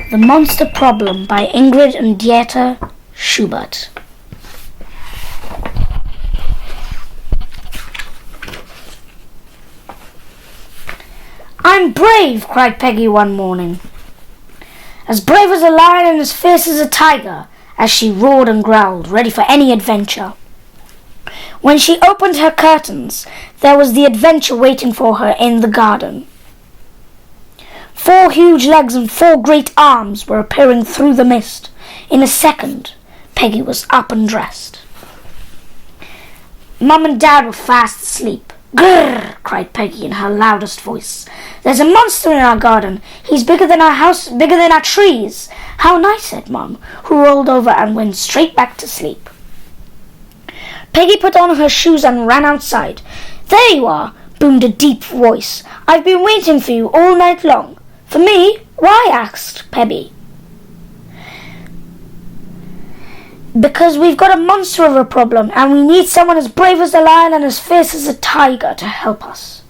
The Monster Problem by Ingrid and Dieter Schubert. "I'm brave," cried Peggy one morning. "As brave as a lion and as fierce as a tiger," as she roared and growled, ready for any adventure. When she opened her curtains, there was the adventure waiting for her in the garden. 4 huge legs and 4 great arms were appearing through the mist. In a second, Peggy was up and dressed. Mum and Dad were fast asleep. "Grrr!" cried Peggy in her loudest voice. "There's a monster in our garden. He's bigger than our house, bigger than our trees." "How nice," said Mum, who rolled over and went straight back to sleep. Peggy put on her shoes and ran outside. "There you are," boomed a deep voice. "I've been waiting for you all night long." "For me? Why?" asked Peggy. "Because we've got a monster of a problem, and we need someone as brave as a lion and as fierce as a tiger to help us."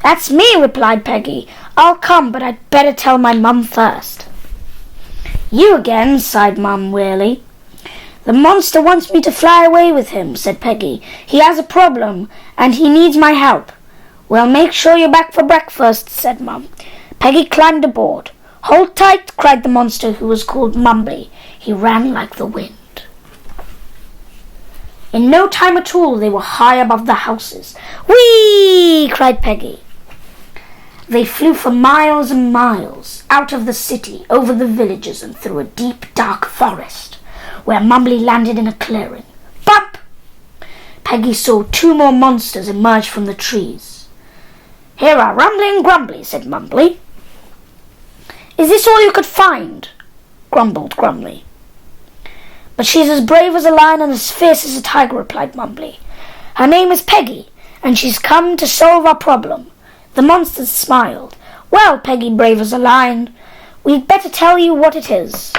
"That's me," replied Peggy. "I'll come, but I'd better tell my mum first." "You again," sighed Mum wearily. "The monster wants me to fly away with him," said Peggy. "He has a problem, and he needs my help." "Well, make sure you're back for breakfast," said Mum. Peggy climbed aboard. "Hold tight," cried the monster, who was called Mumbly. He ran like the wind. In no time at all they were high above the houses. "Whee!" cried Peggy. They flew for miles and miles, out of the city, over the villages, and through a deep, dark forest, where Mumbly landed in a clearing. Bump! Peggy saw 2 more monsters emerge from the trees. "Here are Rumbly and Grumbly," said Mumbly. "Is this all you could find?" grumbled Grumbly. "But she's as brave as a lion and as fierce as a tiger," replied Mumbly. "Her name is Peggy, and she's come to solve our problem." The monsters smiled. "Well, Peggy, brave as a lion, we'd better tell you what it is."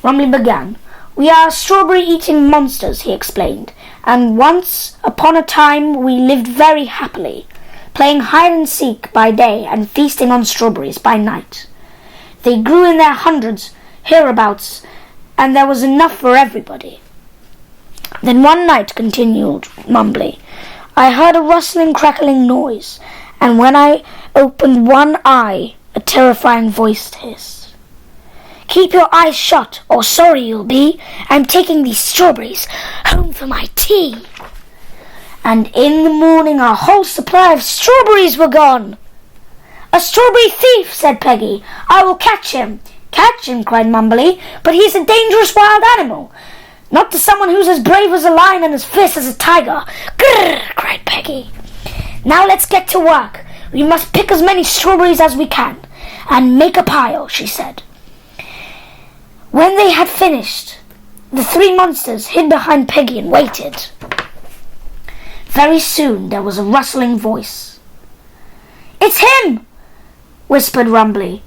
Rumbly began. "We are strawberry-eating monsters," he explained, "and once upon a time we lived very happily, playing hide-and-seek by day and feasting on strawberries by night. They grew in their hundreds hereabouts, and there was enough for everybody. Then one night," continued Mumbly, "I heard a rustling, crackling noise, and when I opened one eye, a terrifying voice hissed, 'Keep your eyes shut, or sorry you'll be. I'm taking these strawberries home for my tea.' And in the morning our whole supply of strawberries were gone." "A strawberry thief," said Peggy. "I will catch him." "Catch him," cried Mumbly, "but he's a dangerous wild animal." "Not to someone who's as brave as a lion and as fierce as a tiger." "Grrr!" cried Peggy. "Now let's get to work. We must pick as many strawberries as we can, and make a pile," she said. When they had finished, the 3 monsters hid behind Peggy and waited. Very soon there was a rustling voice. "It's him!" whispered Rumbly.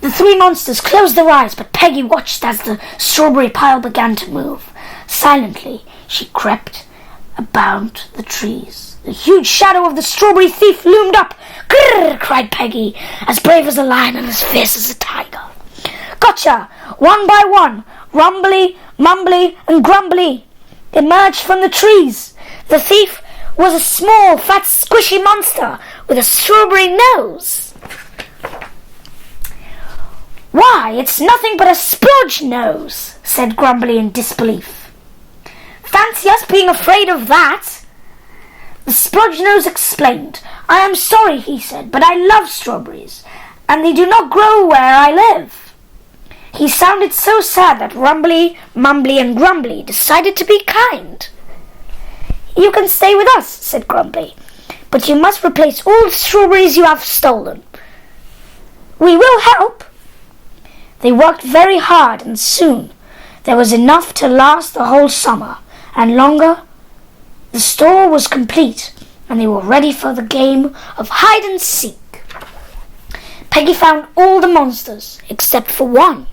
The 3 monsters closed their eyes, but Peggy watched as the strawberry pile began to move. Silently she crept about the trees. The huge shadow of the strawberry thief loomed up. "Grrr!" cried Peggy, "as brave as a lion and as fierce as a tiger." "Gotcha!" One by one, Rumbly, Mumbly, and Grumbly emerged from the trees. The thief was a small, fat, squishy monster with a strawberry nose. "Why, it's nothing but a splodge nose," said Grumbly in disbelief. "Fancy us being afraid of that." The splodge nose explained. "I am sorry," he said, "but I love strawberries, and they do not grow where I live." He sounded so sad that Rumbly, Mumbly, and Grumbly decided to be kind. "You can stay with us," said Grumbly, "but you must replace all the strawberries you have stolen." "We will help." They worked very hard, and soon there was enough to last the whole summer, and longer. The store was complete, and they were ready for the game of hide-and-seek. Peggy found all the monsters, except for one.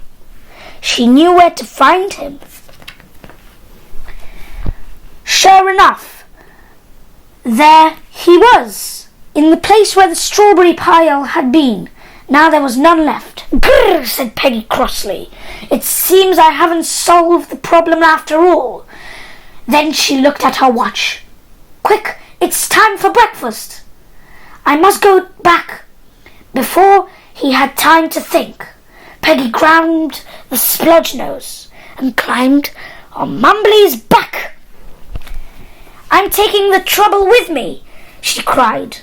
She knew where to find him. Sure enough, there he was, in the place where the strawberry pile had been. Now there was none left. Grrr, said Peggy crossly. It seems I haven't solved the problem after all. Then she looked at her watch. Quick, it's time for breakfast. I must go back. Before he had time to think, Peggy grabbed the splodge nose and climbed on Mumbly's back. I'm taking the trouble with me, she cried,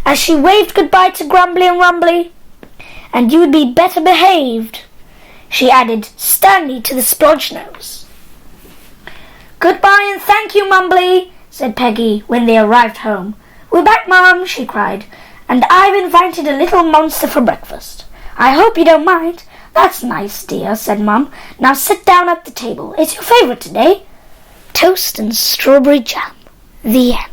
as she waved goodbye to Grumbly and Rumbly. And you'd be better behaved, she added sternly to the splodge nose. Goodbye and thank you, Mumbly, said Peggy when they arrived home. We're back, Mum, she cried, and I've invited a little monster for breakfast. I hope you don't mind. That's nice, dear, said Mum. Now sit down at the table. It's your favourite today. Toast and strawberry jam. The end.